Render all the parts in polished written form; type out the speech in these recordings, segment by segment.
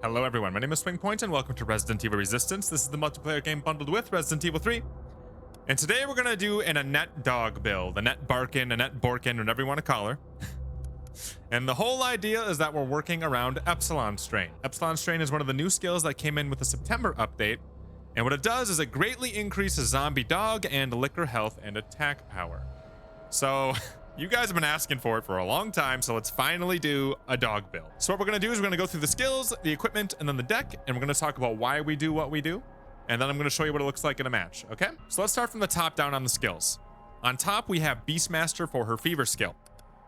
Hello everyone, my name is SwingPoynt and welcome to Resident Evil Resistance. This is the multiplayer game bundled with Resident Evil 3. And today we're gonna do an Annette dog build. Annette Barkin, Annette Barkin, whatever you want to call her. And the whole idea is that we're working around Epsilon strain. Epsilon strain is one of the new skills that came in with the September update. And what it does is it greatly increases zombie dog and liquor health and attack power. So you guys have been asking for it for a long time, so let's finally do a dog build. So what we're gonna do is we're gonna go through the skills, the equipment, and then the deck, and we're gonna talk about why we do what we do, and then I'm gonna show you what it looks like in a match, okay? So let's start from the top down on the skills. On top, we have Beastmaster for her fever skill.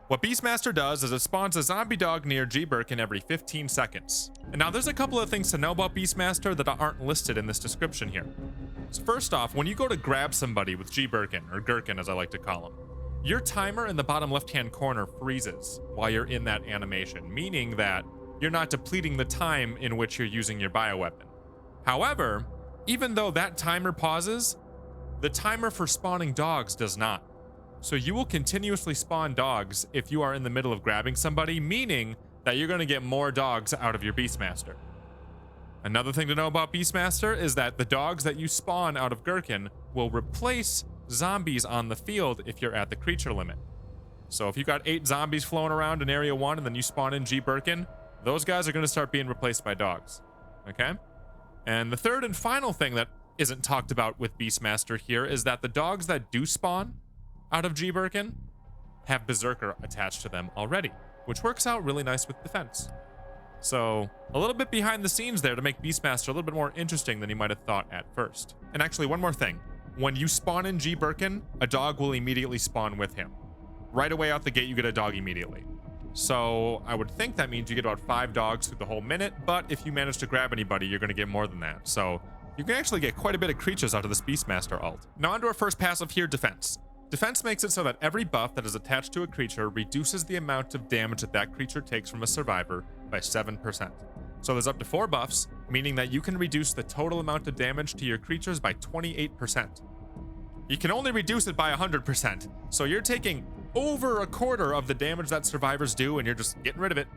What Beastmaster does is it spawns a zombie dog near G Birkin every 15 seconds. And now there's a couple of things to know about Beastmaster that aren't listed in this description here. So first off, when you go to grab somebody with G Birkin, or Gherkin as I like to call him, your timer in the bottom left-hand corner freezes while you're in that animation, meaning that you're not depleting the time in which you're using your bioweapon. However, even though that timer pauses, the timer for spawning dogs does not. So you will continuously spawn dogs if you are in the middle of grabbing somebody, meaning that you're going to get more dogs out of your Beastmaster. Another thing to know about Beastmaster is that the dogs that you spawn out of Gherkin will replace zombies on the field if you're at the creature limit. So if you got 8 zombies flowing around in area 1 and then you spawn in G Birkin, those guys are going to start being replaced by dogs. Okay? And the third and final thing that isn't talked about with Beastmaster here is that the dogs that do spawn out of G Birkin have Berserker attached to them already, which works out really nice with defense. So a little bit behind the scenes there to make Beastmaster a little bit more interesting than you might have thought at first. And actually, one more thing. When you spawn in G Birkin, a dog will immediately spawn with him. Right away out the gate, you get a dog immediately. So I would think that means you get about 5 dogs through the whole minute, but if you manage to grab anybody, you're going to get more than that. So you can actually get quite a bit of creatures out of this Beastmaster ult. Now onto our first passive here, Defense. Defense makes it so that every buff that is attached to a creature reduces the amount of damage that that creature takes from a survivor by 7%. So there's up to 4 buffs, meaning that you can reduce the total amount of damage to your creatures by 28%. You can only reduce it by 100%, so you're taking over a quarter of the damage that survivors do and you're just getting rid of it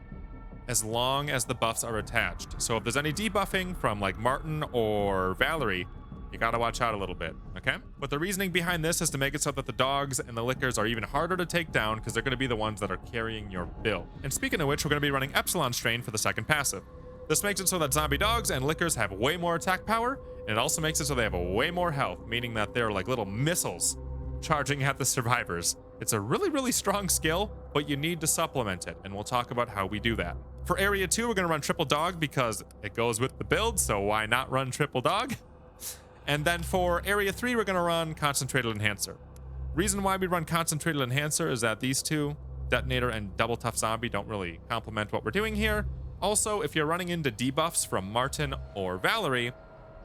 as long as the buffs are attached. So if there's any debuffing from like Martin or Valerie, you gotta watch out a little bit, okay? But the reasoning behind this is to make it so that the dogs and the lickers are even harder to take down because they're gonna be the ones that are carrying your build. And speaking of which, we're gonna be running Epsilon strain for the second passive. This makes it so that zombie dogs and lickers have way more attack power, and it also makes it so they have a way more health, meaning that they're like little missiles charging at the survivors. It's a really, really strong skill, but you need to supplement it, and we'll talk about how we do that. For area 2, we're gonna run triple dog because it goes with the build, so why not run triple dog? And then for area 3, we're gonna run concentrated enhancer. Reason why we run concentrated enhancer is that these two, detonator and double tough zombie, don't really complement what we're doing here. Also, if you're running into debuffs from Martin or Valerie,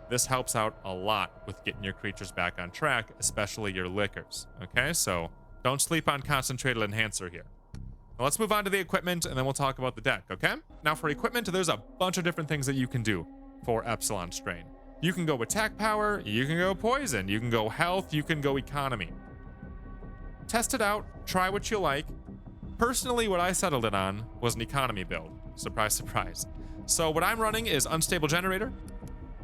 this helps out a lot with getting your creatures back on track, especially your lickers. Okay, so don't sleep on concentrated enhancer here. Now let's move on to the equipment and then we'll talk about the deck, okay? Now for equipment, there's a bunch of different things that you can do for Epsilon strain. You can go attack power, you can go poison, you can go health, you can go economy. Test it out, try what you like. Personally, what I settled it on was an economy build. Surprise, surprise. So what I'm running is Unstable Generator.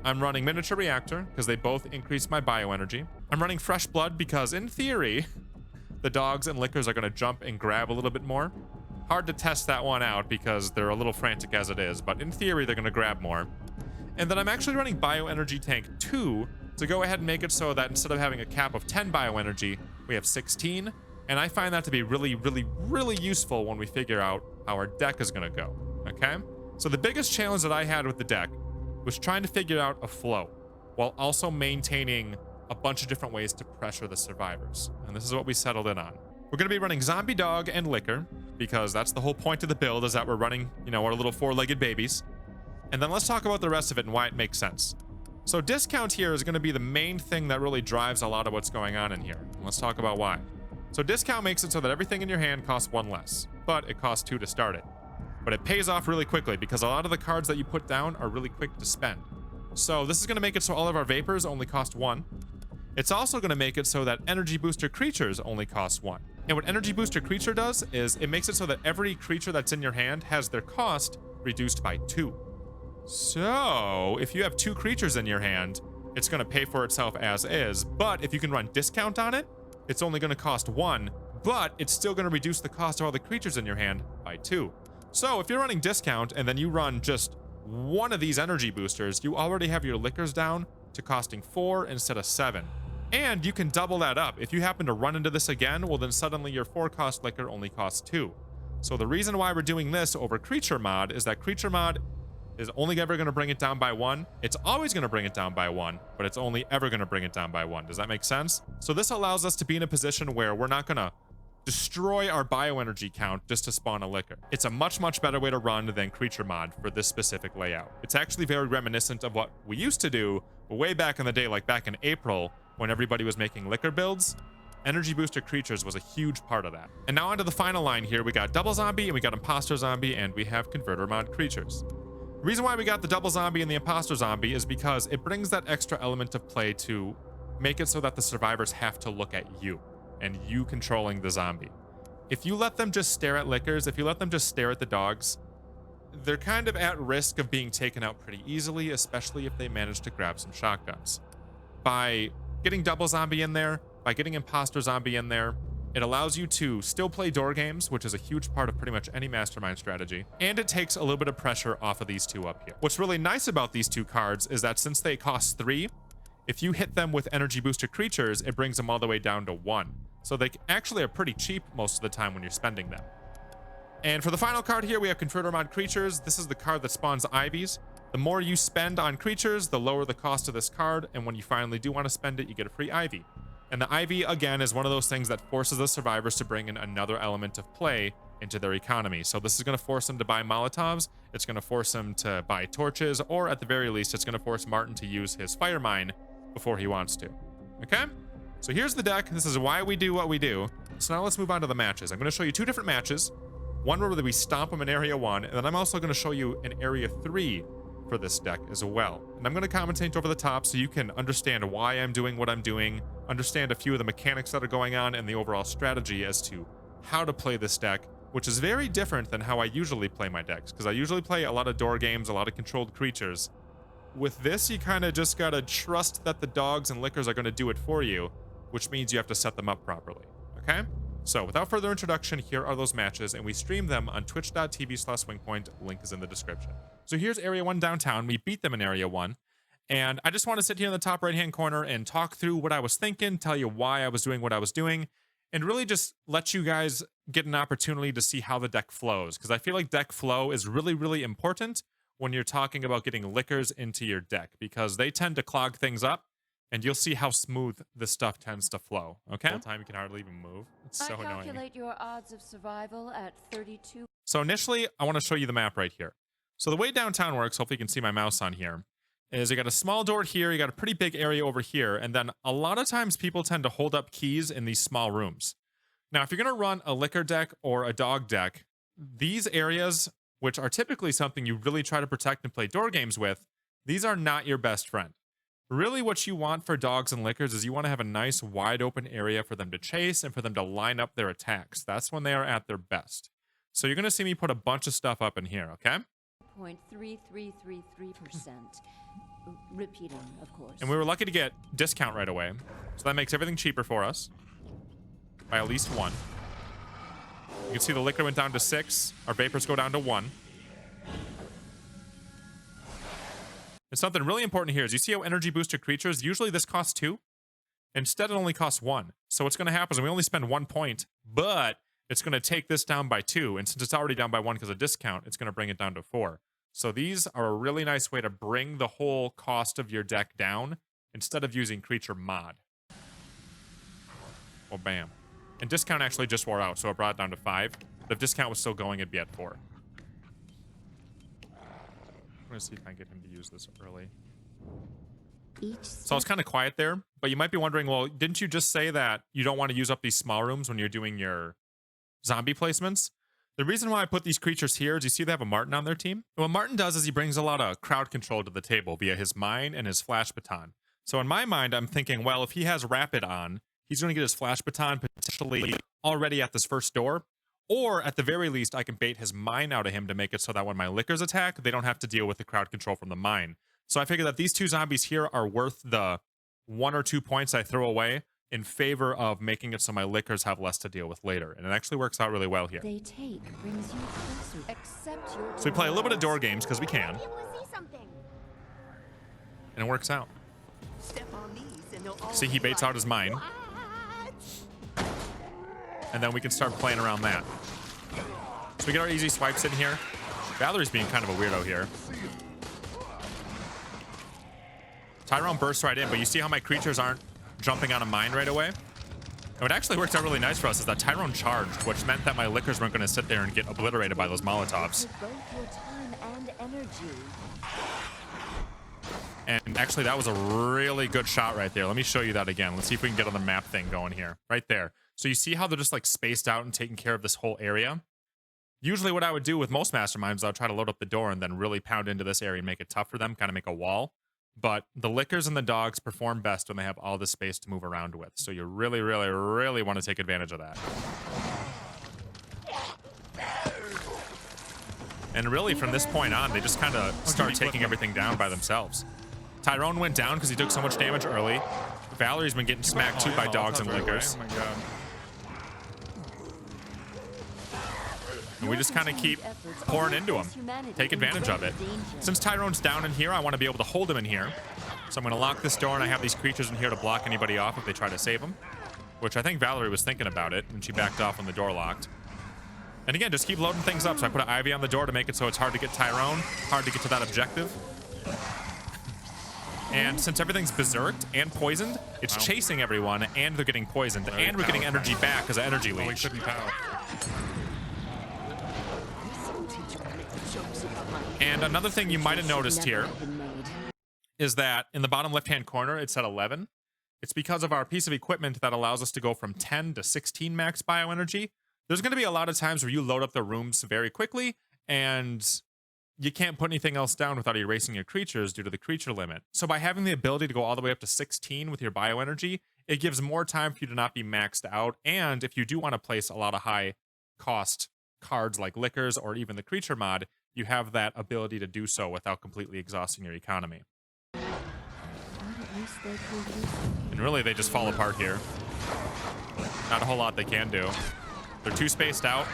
I'm running Miniature Reactor because they both increase my bioenergy. I'm running Fresh Blood because in theory, the dogs and lickers are going to jump and grab a little bit more. Hard to test that one out because they're a little frantic as it is, but in theory, they're going to grab more. And then I'm actually running Bioenergy Tank 2 to go ahead and make it so that instead of having a cap of 10 bioenergy, we have 16. And I find that to be really, really, really useful when we figure out how our deck is going to go. Okay? So the biggest challenge that I had with the deck was trying to figure out a flow while also maintaining a bunch of different ways to pressure the survivors. And this is what we settled in on. We're going to be running zombie dog and licker because that's the whole point of the build, is that we're running, you know, our little 4-legged babies. And then let's talk about the rest of it and why it makes sense. So discount here is going to be the main thing that really drives a lot of what's going on in here. And let's talk about why. So discount makes it so that everything in your hand costs 1 less, but it costs 2 to start it. But it pays off really quickly because a lot of the cards that you put down are really quick to spend. So this is going to make it so all of our vapors only cost 1. It's also going to make it so that energy booster creatures only cost 1. And what energy booster creature does is it makes it so that every creature that's in your hand has their cost reduced by 2. So if you have 2 creatures in your hand, it's going to pay for itself as is. But if you can run discount on it, it's only going to cost 1, but it's still going to reduce the cost of all the creatures in your hand by 2. So if you're running discount and then you run just 1 of these energy boosters, you already have your liquors down to costing 4 instead of 7. And you can double that up. If you happen to run into this again, well then suddenly your 4-cost liquor only costs 2. So the reason why we're doing this over creature mod is that creature mod is only ever going to bring it down by 1. It's always going to bring it down by 1, but it's only ever going to bring it down by 1. Does that make sense? So this allows us to be in a position where we're not going to destroy our bioenergy count just to spawn a liquor. It's a much, much better way to run than creature mod for this specific layout. It's actually very reminiscent of what we used to do way back in the day, like back in April, when everybody was making liquor builds. Energy booster creatures was a huge part of that. And now onto the final line here. We got double zombie and we got imposter zombie and we have converter mod creatures. The reason why we got the double zombie and the imposter zombie is because it brings that extra element of play to make it so that the survivors have to look at you and you controlling the zombie. If you let them just stare at liquors, if you let them just stare at the dogs, they're kind of at risk of being taken out pretty easily, especially if they manage to grab some shotguns. By getting double zombie in there, by getting imposter zombie in there, it allows you to still play door games, which is a huge part of pretty much any mastermind strategy, and it takes a little bit of pressure off of these 2 up here. What's really nice about these 2 cards is that since they cost 3, if you hit them with energy booster creatures, it brings them all the way down to 1. So they actually are pretty cheap most of the time when you're spending them. And for the final card here, we have converter mod creatures. This is the card that spawns ivies. The more you spend on creatures, the lower the cost of this card, and when you finally do want to spend it, you get a free ivy. And the ivy, again, is one of those things that forces the survivors to bring in another element of play into their economy. So this is going to force them to buy Molotovs, it's going to force them to buy torches, or at the very least, it's going to force Martin to use his fire mine before he wants to. Okay? So here's the deck. This is why we do what we do. So now let's move on to the matches. I'm going to show you 2 different matches. One where we stomp them in Area 1, and then I'm also going to show you an Area 3 for this deck as well. And I'm going to commentate over the top so you can understand why I'm doing what I'm doing, understand a few of the mechanics that are going on, and the overall strategy as to how to play this deck, which is very different than how I usually play my decks, because I usually play a lot of door games, a lot of controlled creatures. With this, you kind of just got to trust that the dogs and liquors are going to do it for you, which means you have to set them up properly. Okay? So without further introduction, here are those matches, and we stream them on twitch.tv/SwingPoynt. Link is in the description. So here's Area 1 downtown. We beat them in Area 1. And I just want to sit here in the top right-hand corner and talk through what I was thinking, tell you why I was doing what I was doing, and really just let you guys get an opportunity to see how the deck flows. Because I feel like deck flow is really, really important when you're talking about getting liquors into your deck, because they tend to clog things up. And you'll see how smooth this stuff tends to flow. Okay? All the time you can hardly even move. It's so annoying. I calculate your odds of survival at 32. So initially, I want to show you the map right here. So the way downtown works, hopefully you can see my mouse on here, is you got a small door here, you got a pretty big area over here, and then a lot of times people tend to hold up keys in these small rooms. Now, if you're going to run a liquor deck or a dog deck, these areas, which are typically something you really try to protect and play door games with, these are not your best friend. Really what you want for dogs and liquors is you want to have a nice wide open area for them to chase and for them to line up their attacks. That's when they are at their best. So you're going to see me put a bunch of stuff up in here, okay? 0.3333%. Repeating, of course. And we were lucky to get discount right away. So that makes everything cheaper for us. By at least 1. You can see the liquor went down to 6. Our vapors go down to 1. And something really important here is you see how energy booster creatures, usually this costs 2. Instead, it only costs 1. So what's going to happen is we only spend 1 point, but it's going to take this down by 2. And since it's already down by 1 because of discount, it's going to bring it down to 4. So these are a really nice way to bring the whole cost of your deck down instead of using creature mod. Well, bam. And discount actually just wore out, so it brought it down to 5. But if discount was still going, it'd be at 4. I'm going to see if I can get him to use this early. So I was kind of quiet there, but you might be wondering, well, didn't you just say that you don't want to use up these small rooms when you're doing your zombie placements? The reason why I put these creatures here is you see they have a Martin on their team. And what Martin does is he brings a lot of crowd control to the table via his mine and his flash baton. So in my mind, I'm thinking, well, if he has rapid on, he's going to get his flash baton potentially already at this first door. Or at the very least, I can bait his mine out of him to make it so that when my lickers attack, they don't have to deal with the crowd control from the mine. So I figure that these 2 zombies here are worth the 1 or 2 points I throw away in favor of making it so my lickers have less to deal with later. And it actually works out really well here. They take brings you closer. Accept your So we play a little bit of door games because we can. Be able to see something. And it works out. Step on these and they'll all See, he be baits like, out his mine. "What?" And then we can start playing around that. So we get our easy swipes in here. Valerie's being kind of a weirdo here. Tyrone bursts right in, but you see how my creatures aren't jumping on a mine right away? And what actually worked out really nice for us is that Tyrone charged, which meant that my lickers weren't going to sit there and get obliterated by those Molotovs. with both your time and energy. And actually, that was a really good shot right there. Let me show you that again. Let's see if we can get on the map thing going here. Right there. So you see how they're just like spaced out and taking care of this whole area? Usually what I would do with most Masterminds is I would try to load up the door and then really pound into this area and make it tough for them, kind of make a wall. But the lickers and the dogs perform best when they have all this space to move around with. So you really, really, really want to take advantage of that. And really, from this point on, they just kind of start taking everything down by themselves. Tyrone went down because he took so much damage early. Valerie's been getting smacked too by dogs and lickers. Oh my god. And we just kind of keep pouring into him. Take advantage of it. Since Tyrone's down in here, I want to be able to hold him in here. So I'm going to lock this door, and I have these creatures in here to block anybody off if they try to save him. Which I think Valerie was thinking about it, and she backed off when the door locked. And again, just keep loading things up. So I put an Ivy on the door to make it so it's hard to get Tyrone, hard to get to that objective. And since everything's berserked and poisoned, it's chasing everyone, and they're getting poisoned, and we're getting energy back as an energy Oh, we leech. couldn't power. And another thing you might have noticed here is that in the bottom left-hand corner, it's at 11. It's because of our piece of equipment that allows us to go from 10 to 16 max bioenergy. There's going to be a lot of times where you load up the rooms very quickly, and you can't put anything else down without erasing your creatures due to the creature limit. So by having the ability to go all the way up to 16 with your bioenergy, it gives more time for you to not be maxed out. And if you do want to place a lot of high-cost cards like lickers or even the creature mod, you have that ability to do so without completely exhausting your economy. And really, they just fall apart here. Not a whole lot they can do. They're too spaced out.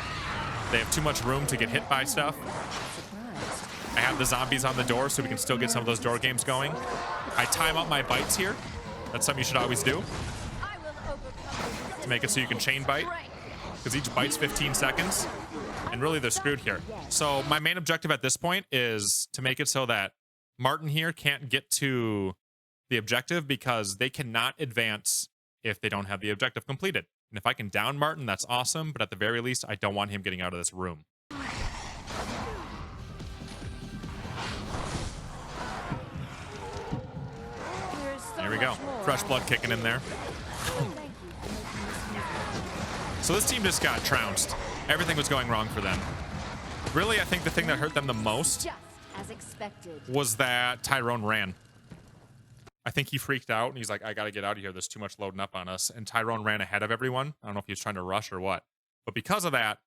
They have too much room to get hit by stuff. I have the zombies on the door so we can still get some of those door games going. I time up my bites here. That's something you should always do. To make it so you can chain bite. Because each bite's 15 seconds. And really, they're screwed here. So my main objective at this point is to make it so that Martin here can't get to the objective because they cannot advance if they don't have the objective completed. And if I can down Martin, that's awesome. But at the very least, I don't want him getting out of this room. There we go. Fresh blood kicking in there. So this team just got trounced. Everything was going wrong for them. Really, I think the thing that hurt them the most Just as expected. was that Tyrone ran. I think he freaked out and he's like, I gotta get out of here. There's too much loading up on us. And Tyrone ran ahead of everyone. I don't know if he was trying to rush or what. But because of that,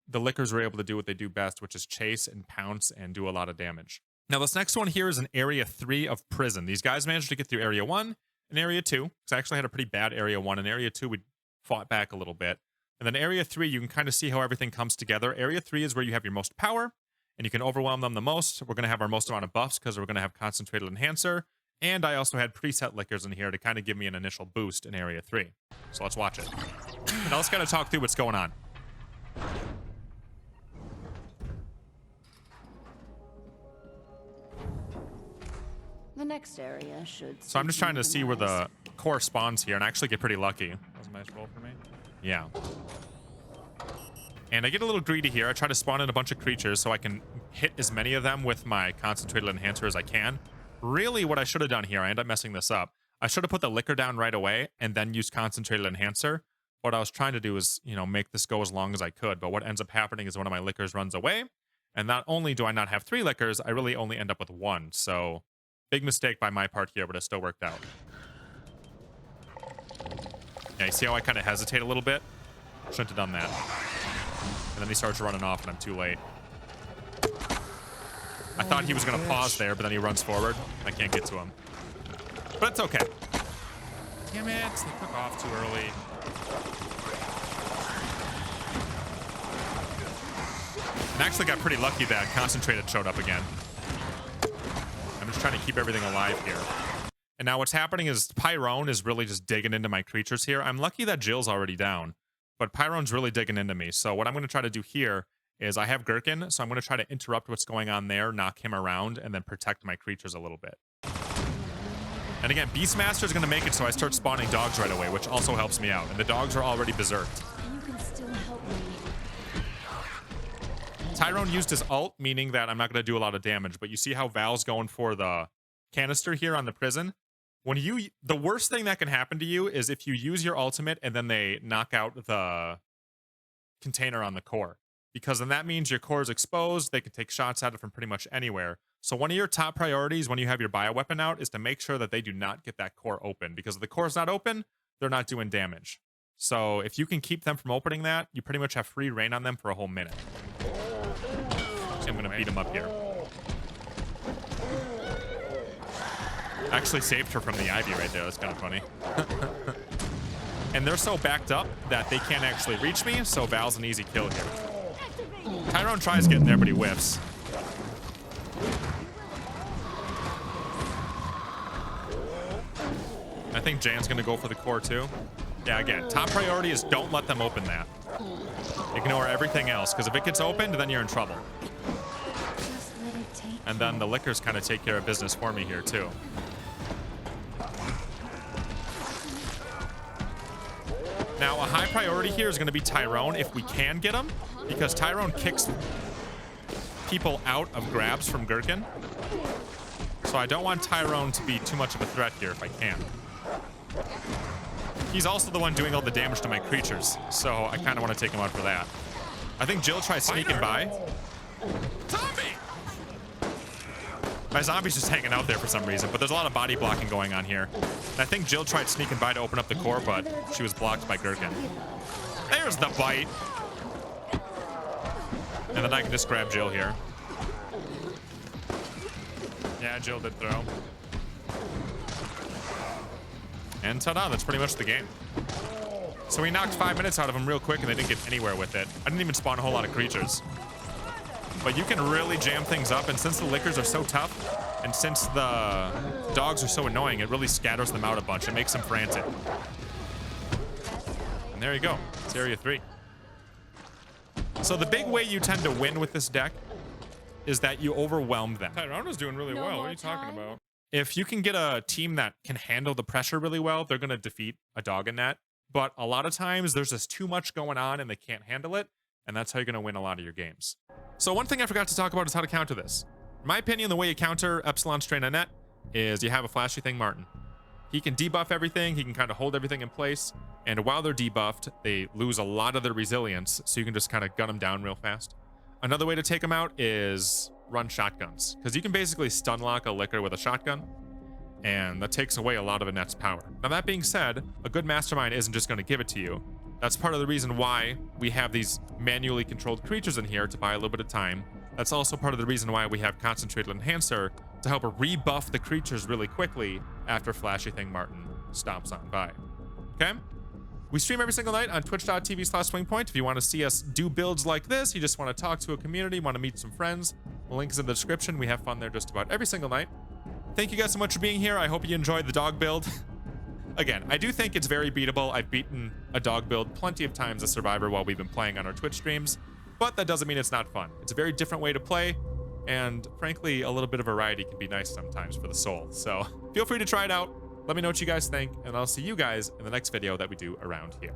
the lickers were able to do what they do best, which is chase and pounce and do a lot of damage. Now, this next one here is in Area 3 of Prison. These guys managed to get through Area 1 and Area 2. Because I actually had a pretty bad Area 1. In Area 2, we fought back a little bit. And then Area 3, you can kind of see how everything comes together. Area 3 is where you have your most power, and you can overwhelm them the most. We're going to have our most amount of buffs because we're going to have Concentrated Enhancer. And I also had preset lickers in here to kind of give me an initial boost in Area 3. So let's watch it. Now let's kind of talk through what's going on. The next area should. So I'm just trying to see where the core spawns here and actually get pretty lucky. That was a nice roll for me. Yeah. And I get a little greedy here. I try to spawn in a bunch of creatures so I can hit as many of them with my Concentrated Enhancer as I can. Really, what I should have done here, I end up messing this up. I should have put the liquor down right away and then used Concentrated Enhancer. What I was trying to do is, you know, make this go as long as I could. But what ends up happening is one of my liquors runs away. And not only do I not have 3 liquors, I really only end up with 1. So big mistake by my part here, but it still worked out. Yeah, you see how I kind of hesitate a little bit? Shouldn't have done that. then he starts running off, and I'm too late. I thought he was going to pause there, but then he runs forward. I can't get to him. But it's okay. Damn it. They took off too early. And actually got pretty lucky that Concentrated showed up again. I'm just trying to keep everything alive here. And now what's happening is Pyrone is really just digging into my creatures here. I'm lucky that Jill's already down, but Pyrone's really digging into me. So what I'm going to try to do here is I have Birkin, so I'm going to try to interrupt what's going on there, knock him around, and then protect my creatures a little bit. And again, Beastmaster is going to make it so I start spawning dogs right away, which also helps me out. And the dogs are already berserked. You can still help me. Tyrone used his ult, meaning that I'm not going to do a lot of damage. But you see how Val's going for the canister here on the prison? The worst thing that can happen to you is if you use your ultimate and then they knock out the container on the core. Because then that means your core is exposed. They can take shots at it from pretty much anywhere. So one of your top priorities when you have your bioweapon out is to make sure that they do not get that core open. Because if the core's not open, they're not doing damage. So if you can keep them from opening that, you pretty much have free reign on them for a whole minute. So I'm going to beat him up here. Actually saved her from the Ivy right there. That's kind of funny. And they're so backed up that they can't actually reach me, so Val's an easy kill here. Tyrone tries getting there, but he whiffs. I think Jan's going to go for the core, too. Yeah, again, top priority is don't let them open that. Ignore everything else, because if it gets opened, then you're in trouble. And then the liquors kind of take care of business for me here, too. Now, a high priority here is going to be Tyrone, if we can get him, because Tyrone kicks people out of grabs from Birkin. So I don't want Tyrone to be too much of a threat here if I can. He's also the one doing all the damage to my creatures, so I kind of want to take him out for that. I think Jill tries sneaking by. Zombie! My zombie's just hanging out there for some reason, but there's a lot of body blocking going on here. And I think Jill tried sneaking by to open up the core, but she was blocked by Birkin. There's the bite. And then I can just grab Jill here. Yeah, Jill did throw. And ta-da, that's pretty much the game. So we knocked 5 minutes out of them real quick, and they didn't get anywhere with it. I didn't even spawn a whole lot of creatures. But you can really jam things up, and since the liquors are so tough, and since the dogs are so annoying, it really scatters them out a bunch. It makes them frantic. And there you go. It's Area 3. So the big way you tend to win with this deck is that you overwhelm them. Tyrona's doing really well. What are you talking about? If you can get a team that can handle the pressure really well, they're going to defeat a dog in that. But a lot of times, there's just too much going on, and they can't handle it. And that's how you're going to win a lot of your games. So one thing I forgot to talk about is how to counter this. In my opinion, the way you counter Epsilon Strain Annette is you have a flashy thing, Martin. He can debuff everything. He can kind of hold everything in place. And while they're debuffed, they lose a lot of their resilience. So you can just kind of gun them down real fast. Another way to take them out is run shotguns. Because you can basically stun lock a liquor with a shotgun. And that takes away a lot of Annette's power. Now that being said, a good Mastermind isn't just going to give it to you. That's part of the reason why we have these manually controlled creatures in here to buy a little bit of time. That's also part of the reason why we have Concentrated Enhancer to help rebuff the creatures really quickly after Flashy Thing Martin stops on by. Okay? We stream every single night on twitch.tv/SwingPoynt. If you want to see us do builds like this, you just want to talk to a community, want to meet some friends, the link is in the description. We have fun there just about every single night. Thank you guys so much for being here. I hope you enjoyed the dog build. Again, I do think it's very beatable. I've beaten a dog build plenty of times as Survivor while we've been playing on our Twitch streams, but that doesn't mean it's not fun. It's a very different way to play, and frankly, a little bit of variety can be nice sometimes for the soul. So feel free to try it out. Let me know what you guys think, and I'll see you guys in the next video that we do around here.